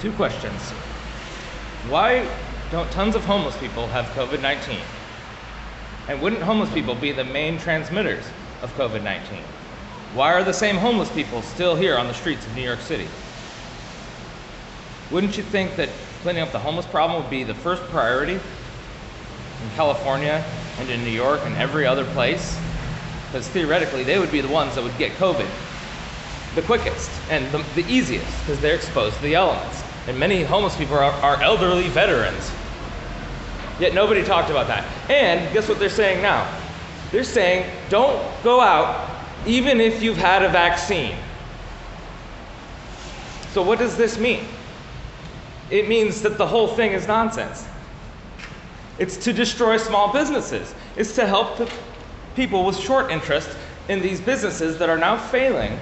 Two questions. Why don't tons of homeless people have COVID-19? And wouldn't homeless people be the main transmitters of COVID-19? Why are the same homeless people still here on the streets of New York City? Wouldn't you think that cleaning up the homeless problem would be the first priority in California and in New York and every other place? Because theoretically, they would be the ones that would get COVID the quickest and the easiest, because they're exposed to the elements. And many homeless people are elderly veterans. Yet nobody talked about that. And guess what they're saying now? They're saying, don't go out even if you've had a vaccine. So what does this mean? It means that the whole thing is nonsense. It's to destroy small businesses. It's to help the people with short interest in these businesses that are now failing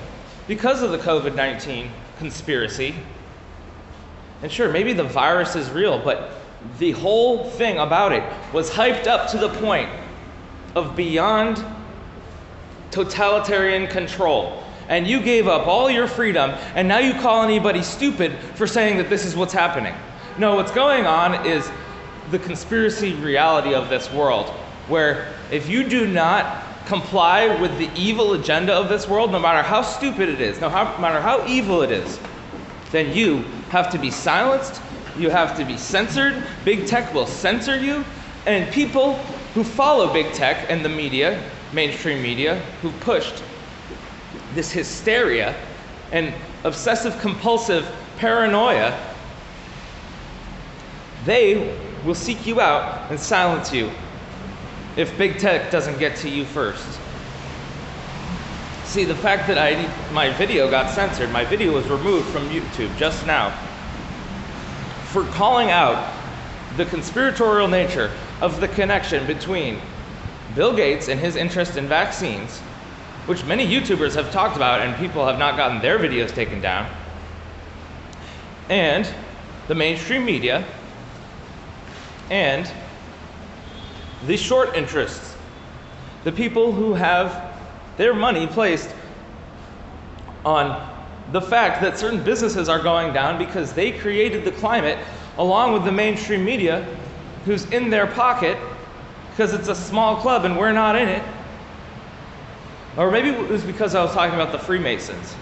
because of the COVID-19 conspiracy. And sure, maybe the virus is real, but the whole thing about it was hyped up to the point of beyond totalitarian control. And you gave up all your freedom, and now you call anybody stupid for saying that this is what's happening. No, what's going on is the conspiracy reality of this world, where if you do not comply with the evil agenda of this world, no matter how stupid it is, no matter how evil it is, then you have to be silenced, you have to be censored. Big tech will censor you, and people who follow big tech and the media, mainstream media, who pushed this hysteria and obsessive compulsive paranoia, they will seek you out and silence you if big tech doesn't get to you first. See, the fact that my video got censored, my video was removed from YouTube just now for calling out the conspiratorial nature of the connection between Bill Gates and his interest in vaccines, which many YouTubers have talked about and people have not gotten their videos taken down, and the mainstream media, and the short interests, the people who have their money placed on the fact that certain businesses are going down because they created the climate along with the mainstream media who's in their pocket because it's a small club and we're not in it. Or maybe it was because I was talking about the Freemasons.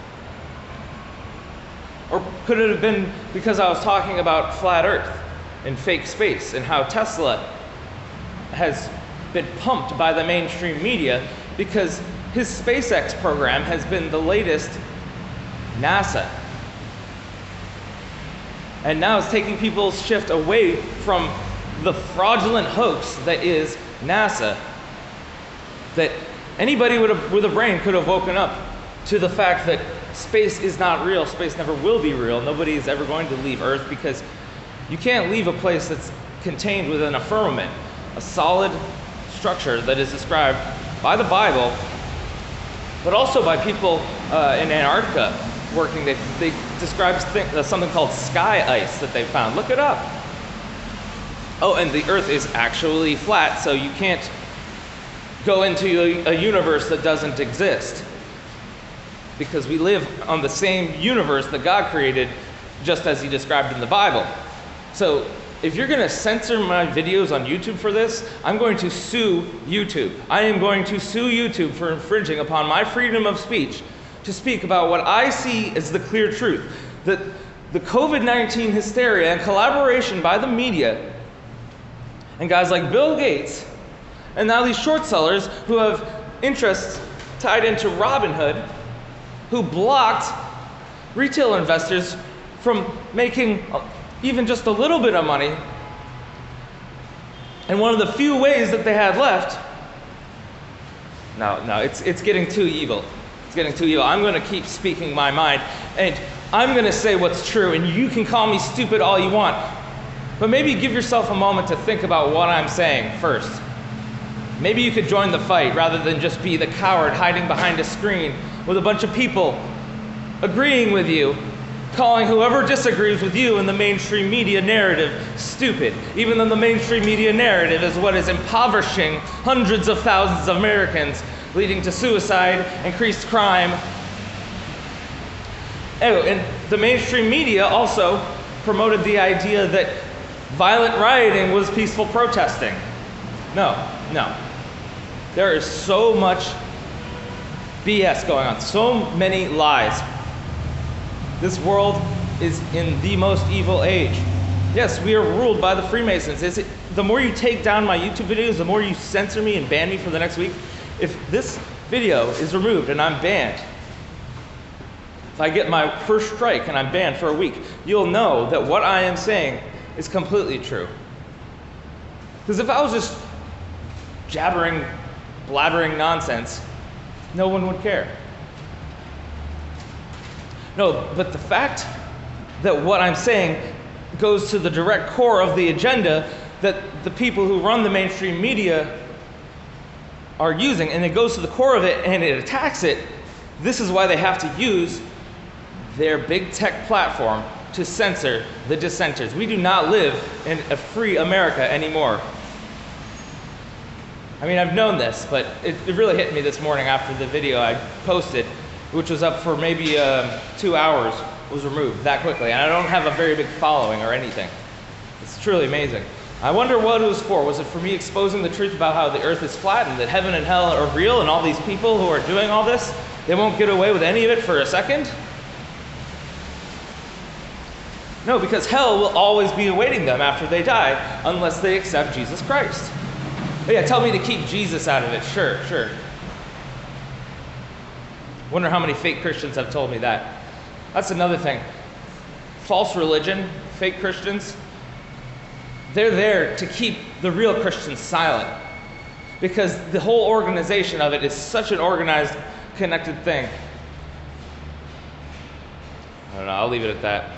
Or could it have been because I was talking about flat Earth and fake space and how Tesla has been pumped by the mainstream media because his SpaceX program has been the latest NASA. And now it's taking people's shift away from the fraudulent hoax that is NASA. That anybody with a brain could have woken up to the fact that space is not real, space never will be real, nobody is ever going to leave Earth because you can't leave a place that's contained within a firmament, a solid structure that is described by the Bible, but also by people in Antarctica working. They describe something called sky ice that they found. Look it up. Oh, and the Earth is actually flat, so you can't go into a universe that doesn't exist because we live on the same universe that God created, just as he described in the Bible. So if you're going to censor my videos on YouTube for this, I'm going to sue YouTube. I am going to sue YouTube for infringing upon my freedom of speech to speak about what I see as the clear truth. That the COVID-19 hysteria and collaboration by the media and guys like Bill Gates and now these short sellers who have interests tied into Robinhood, who blocked retail investors from making even just a little bit of money. And one of the few ways that they had left, no, it's getting too evil. It's getting too evil. I'm going to keep speaking my mind, and I'm going to say what's true, and you can call me stupid all you want. But maybe give yourself a moment to think about what I'm saying first. Maybe you could join the fight rather than just be the coward hiding behind a screen with a bunch of people agreeing with you, calling whoever disagrees with you in the mainstream media narrative stupid, even though the mainstream media narrative is what is impoverishing hundreds of thousands of Americans, leading to suicide, increased crime. Oh, and the mainstream media also promoted the idea that violent rioting was peaceful protesting. No. There is so much BS going on, so many lies. This world is in the most evil age. Yes, we are ruled by the Freemasons. The more you take down my YouTube videos, the more you censor me and ban me for the next week. If this video is removed and I'm banned, if I get my first strike and I'm banned for a week, you'll know that what I am saying is completely true. Because if I was just jabbering, blabbering nonsense, no one would care. No, but the fact that what I'm saying goes to the direct core of the agenda that the people who run the mainstream media are using, and it goes to the core of it and it attacks it, this is why they have to use their big tech platform to censor the dissenters. We do not live in a free America anymore. I mean, I've known this, but it really hit me this morning after the video I posted, which was up for maybe 2 hours, was removed that quickly. And I don't have a very big following or anything. It's truly amazing. I wonder what it was for. Was it for me exposing the truth about how the earth is flat and that heaven and hell are real, and all these people who are doing all this, they won't get away with any of it for a second? No, because hell will always be awaiting them after they die unless they accept Jesus Christ. But yeah, tell me to keep Jesus out of it. Sure. Wonder how many fake Christians have told me that. That's another thing. False religion, fake Christians, they're there to keep the real Christians silent. Because the whole organization of it is such an organized, connected thing. I don't know, I'll leave it at that.